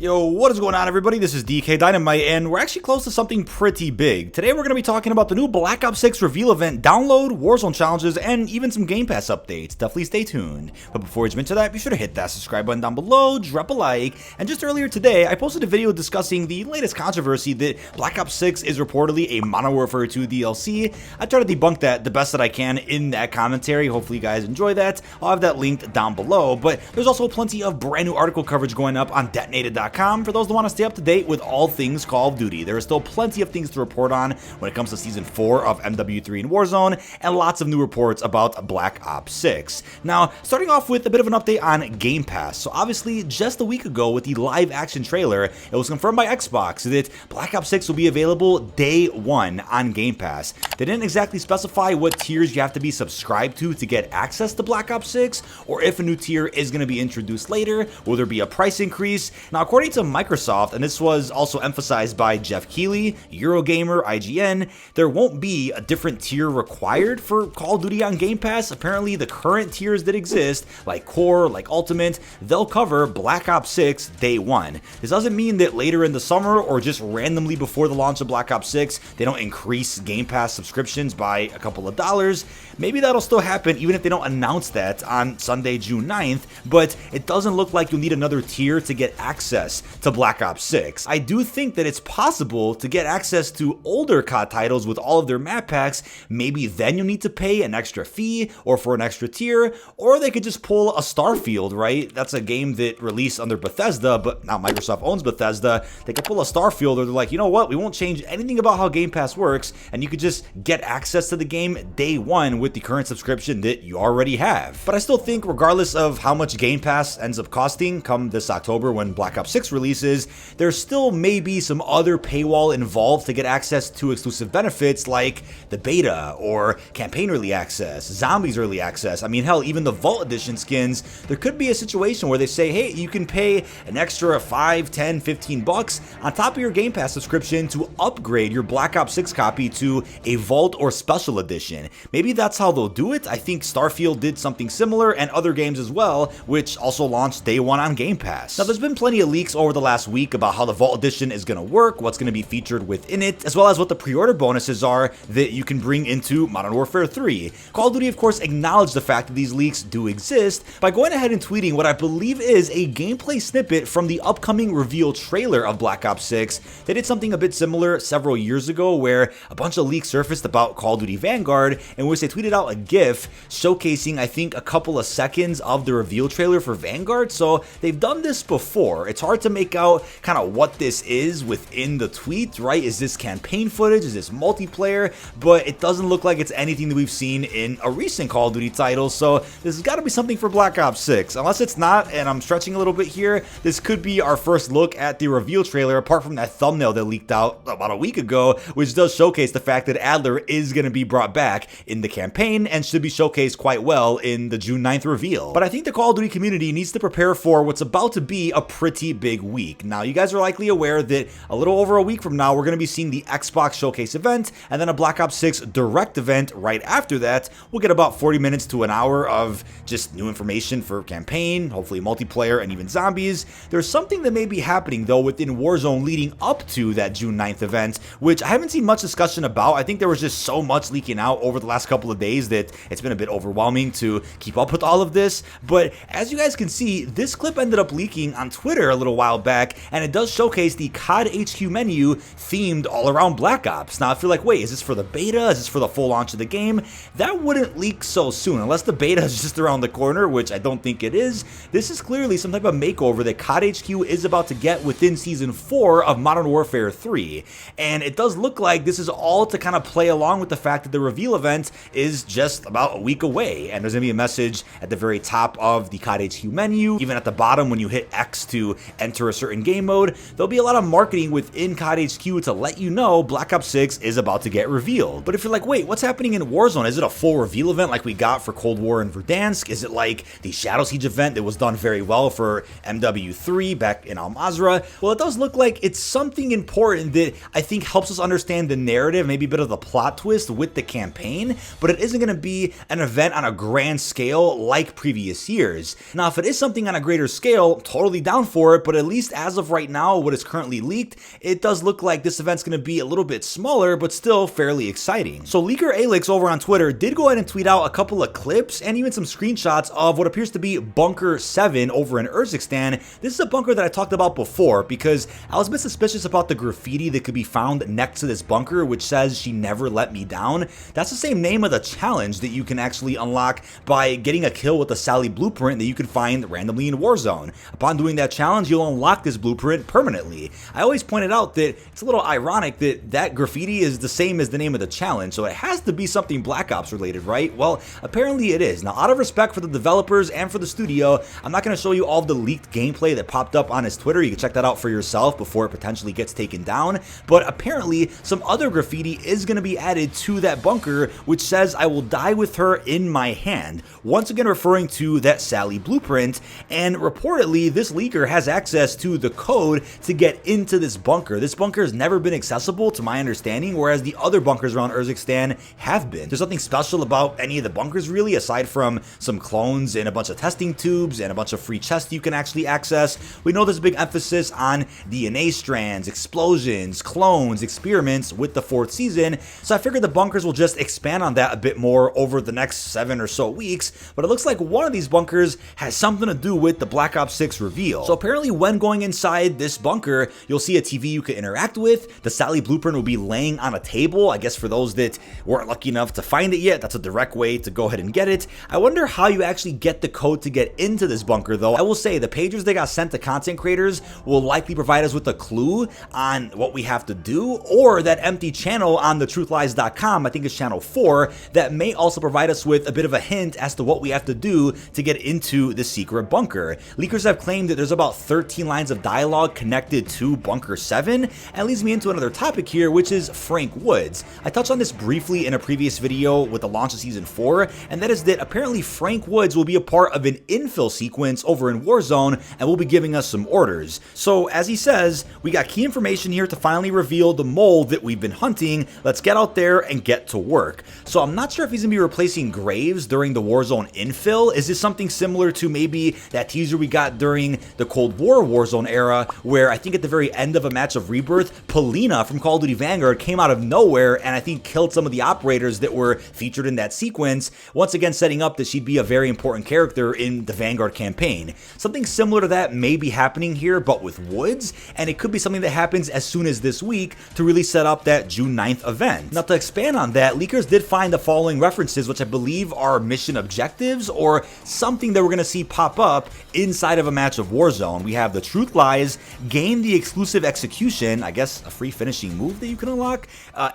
Yo, what is going on, everybody? This is dkdynamite, and we're actually close to something pretty big. Today we're going to be talking about the new Black Ops 6 reveal event, download, Warzone challenges, and even some Game Pass updates. Definitely stay tuned. But before we jump into that, be sure to hit that subscribe button down below, drop a like, and just earlier today, I posted a video discussing the latest controversy that Black Ops 6 is reportedly a Modern Warfare 2 DLC. I try to debunk that the best that I can in that commentary. Hopefully you guys enjoy that. I'll have that linked down below, but there's also plenty of brand new article coverage going up on dkdynamite.com for those that want to stay up to date with all things Call of Duty. There are still plenty of things to report on when it comes to Season 4 of MW3 and Warzone, and lots of new reports about Black Ops 6. Now, starting off with a bit of an update on Game Pass. So obviously, just a week ago with the live action trailer, it was confirmed by Xbox that Black Ops 6 will be available day one on Game Pass. They didn't exactly specify what tiers you have to be subscribed to get access to Black Ops 6, or if a new tier is going to be introduced later. Will there be a price increase? Now, according to Microsoft, and this was also emphasized by Jeff Keighley, Eurogamer, IGN, there won't be a different tier required for Call of Duty on Game Pass. Apparently, the current tiers that exist, like Core, like Ultimate, they'll cover Black Ops 6 day one. This doesn't mean that later in the summer or just randomly before the launch of Black Ops 6, they don't increase Game Pass subscriptions by a couple of dollars. Maybe that'll still happen even if they don't announce that on Sunday, June 9th, but it doesn't look like you'll need another tier to get access to Black Ops 6. I do think that it's possible to get access to older COD titles with all of their map packs. Maybe then you'll need to pay an extra fee or for an extra tier, or they could just pull a Starfield, right? That's a game that released under Bethesda, but now Microsoft owns Bethesda. They could pull a Starfield, or they're like, you know what? We won't change anything about how Game Pass works, and you could just get access to the game day one with the current subscription that you already have. But I still think, regardless of how much Game Pass ends up costing come this October when Black Ops 6 releases, there still may be some other paywall involved to get access to exclusive benefits like the beta or campaign early access, zombies early access. I mean, hell, even the Vault Edition skins, there could be a situation where they say, hey, you can pay an extra 5, 10, 15 bucks on top of your Game Pass subscription to upgrade your Black Ops 6 copy to a Vault or Special Edition. Maybe that's how they'll do it. I think Starfield did something similar, and other games as well, which also launched day one on Game Pass. Now, there's been plenty of leaks over the last week about how the Vault Edition is going to work, what's going to be featured within it, as well as what the pre-order bonuses are that you can bring into Modern Warfare 3. Call of Duty, of course, acknowledged the fact that these leaks do exist by going ahead and tweeting what I believe is a gameplay snippet from the upcoming reveal trailer of Black Ops 6. They did something a bit similar several years ago where a bunch of leaks surfaced about Call of Duty Vanguard, in which they tweeted out a GIF showcasing, I think, a couple of seconds of the reveal trailer for Vanguard. So they've done this before. It's hard to make out kind of what this is within the tweet, right? Is this campaign footage? Is this multiplayer? But it doesn't look like it's anything that we've seen in a recent Call of Duty title, so this has got to be something for Black Ops 6. Unless it's not, and I'm stretching a little bit here, this could be our first look at the reveal trailer, apart from that thumbnail that leaked out about a week ago, which does showcase the fact that Adler is going to be brought back in the campaign and should be showcased quite well in the June 9th reveal. But I think the Call of Duty community needs to prepare for what's about to be a pretty big week. Now, you guys are likely aware that a little over a week from now, we're going to be seeing the Xbox Showcase event, and then a Black Ops 6 Direct event right after that. We'll get about 40 minutes to an hour of just new information for campaign, hopefully multiplayer, and even zombies. There's something that may be happening, though, within Warzone leading up to that June 9th event, which I haven't seen much discussion about. I think there was just so much leaking out over the last couple of days that it's been a bit overwhelming to keep up with all of this. But as you guys can see, this clip ended up leaking on Twitter a little while back, and it does showcase the COD HQ menu themed all around Black Ops. Now, if you're like, wait, is this for the beta? Is this for the full launch of the game? That wouldn't leak so soon, unless the beta is just around the corner, which I don't think it is. This is clearly some type of makeover that COD HQ is about to get within Season 4 of Modern Warfare 3. And it does look like this is all to kind of play along with the fact that the reveal event is just about a week away, and there's going to be a message at the very top of the COD HQ menu, even at the bottom when you hit X to enter a certain game mode. There'll be a lot of marketing within COD HQ to let you know Black Ops 6 is about to get revealed. But if you're like, wait, what's happening in Warzone? Is it a full reveal event like we got for Cold War and Verdansk? Is it like the Shadow Siege event that was done very well for MW3 back in Al Mazrah? Well, it does look like it's something important that I think helps us understand the narrative, maybe a bit of the plot twist with the campaign, but it isn't going to be an event on a grand scale like previous years. Now, if it is something on a greater scale, totally down for it, but but at least as of right now, what is currently leaked, it does look like this event's going to be a little bit smaller, but still fairly exciting. So leaker Alex over on Twitter did go ahead and tweet out a couple of clips and even some screenshots of what appears to be Bunker 7 over in Urzikstan. This is a bunker that I talked about before because I was a bit suspicious about the graffiti that could be found next to this bunker, which says "She never let me down." That's the same name of the challenge that you can actually unlock by getting a kill with the Sally blueprint that you can find randomly in Warzone. Upon doing that challenge, you'll unlock this blueprint permanently. I always pointed out that it's a little ironic that that graffiti is the same as the name of the challenge, so it has to be something Black Ops related, right? Well, apparently it is. Now, out of respect for the developers and for the studio, I'm not going to show you all of the leaked gameplay that popped up on his Twitter. You can check that out for yourself before it potentially gets taken down, but apparently some other graffiti is going to be added to that bunker, which says "I will die with her in my hand," once again referring to that Sally blueprint. And reportedly, this leaker has access to the code to get into this bunker. This bunker has never been accessible to my understanding, whereas the other bunkers around Urzikstan have been. There's nothing special about any of the bunkers really, aside from some clones and a bunch of testing tubes and a bunch of free chests you can actually access. We know there's a big emphasis on DNA strands, explosions, clones, experiments with the 4th season, so I figured the bunkers will just expand on that a bit more over the next 7 or so weeks, but it looks like one of these bunkers has something to do with the Black Ops 6 reveal. So apparently when going inside this bunker, you'll see a TV you can interact with. The Sally blueprint will be laying on a table. I guess for those that weren't lucky enough to find it yet, that's a direct way to go ahead and get it. I wonder how you actually get the code to get into this bunker though. I will say the pages that got sent to content creators will likely provide us with a clue on what we have to do, or that empty channel on thetruthlies.com, I think it's channel 4, that may also provide us with a bit of a hint as to what we have to do to get into the secret bunker. Leakers have claimed that there's about 13 lines of dialogue connected to Bunker 7, and leads me into another topic here, which is Frank Woods. I touched on this briefly in a previous video with the launch of Season 4, and that is that apparently Frank Woods will be a part of an infill sequence over in Warzone and will be giving us some orders. So as he says, we got key information here to finally reveal the mole that we've been hunting. Let's get out there and get to work. So I'm not sure if he's going to be replacing Graves during the Warzone infill. Is this something similar to maybe that teaser we got during the Cold War Warzone era, where I think at the very end of a match of Rebirth, Polina from Call of Duty Vanguard came out of nowhere and I think killed some of the operators that were featured in that sequence, once again setting up that she'd be a very important character in the Vanguard campaign. Something similar to that may be happening here, but with Woods, and it could be something that happens as soon as this week to really set up that June 9th event. Now to expand on that, leakers did find the following references, which I believe are mission objectives or something that we're going to see pop up inside of a match of Warzone. We have the Truth Lies, gain the exclusive execution, I guess a free finishing move that you can unlock,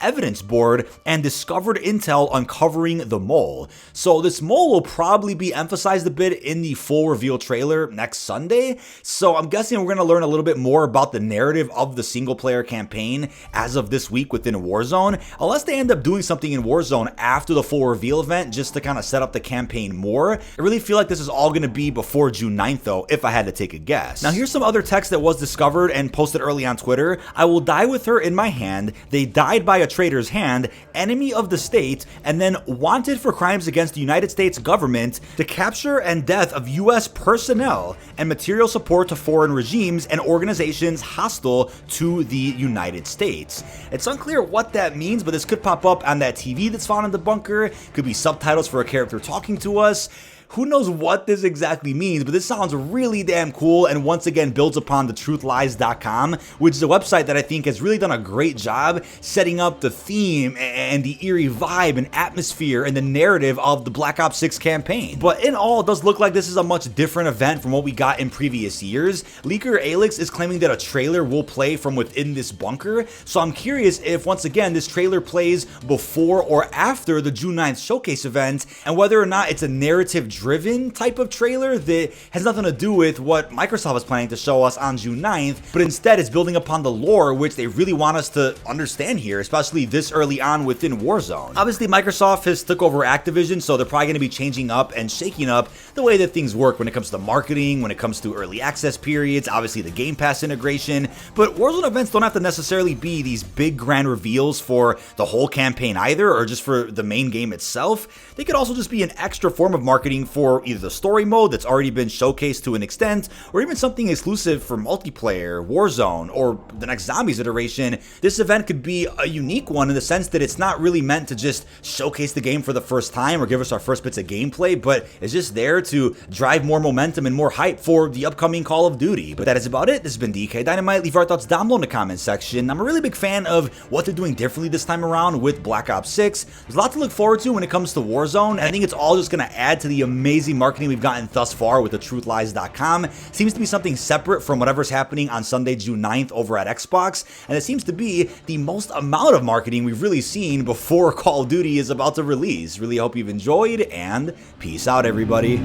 evidence board, and discovered intel uncovering the mole. So this mole will probably be emphasized a bit in the full reveal trailer next Sunday, so I'm guessing we're going to learn a little bit more about the narrative of the single player campaign as of this week within Warzone, unless they end up doing something in Warzone after the full reveal event just to kind of set up the campaign more. I really feel like this is all going to be before June 9th though, if I had to take a guess. Now here's some other text that was discovered and posted early on Twitter. "I will die with her in my hand. They died by a traitor's hand. Enemy of the state, and then wanted for crimes against the United States government, the capture and death of U.S. personnel, and material support to foreign regimes and organizations hostile to the United States." It's unclear what that means, but this could pop up on that TV that's found in the bunker. Could be subtitles for a character talking to us. Who knows what this exactly means, but this sounds really damn cool, and once again builds upon thetruthlies.com, which is a website that I think has really done a great job setting up the theme and the eerie vibe and atmosphere and the narrative of the Black Ops 6 campaign. But in all, it does look like this is a much different event from what we got in previous years. Leaker Alex is claiming that a trailer will play from within this bunker, so I'm curious if once again this trailer plays before or after the June 9th showcase event, and whether or not it's a narrative driven type of trailer that has nothing to do with what Microsoft is planning to show us on June 9th, but instead is building upon the lore which they really want us to understand here, especially this early on within Warzone. Obviously, Microsoft has took over Activision, so they're probably going to be changing up and shaking up the way that things work when it comes to marketing, when it comes to early access periods, obviously the Game Pass integration, but Warzone events don't have to necessarily be these big grand reveals for the whole campaign either, or just for the main game itself. They could also just be an extra form of marketing for either the story mode that's already been showcased to an extent, or even something exclusive for multiplayer, Warzone, or the next Zombies iteration, this event could be a unique one in the sense that it's not really meant to just showcase the game for the first time or give us our first bits of gameplay, but it's just there to drive more momentum and more hype for the upcoming Call of Duty. But that is about it. This has been dkdynamite. Leave our thoughts down below in the comment section. I'm a really big fan of what they're doing differently this time around with Black Ops 6. There's a lot to look forward to when it comes to Warzone, and I think it's all just going to add to the amazing marketing we've gotten thus far with thetruthlies.com. Seems to be something separate from whatever's happening on Sunday, June 9th over at Xbox, and it seems to be the most amount of marketing we've really seen before Call of Duty is about to release. Really hope you've enjoyed, and peace out, everybody.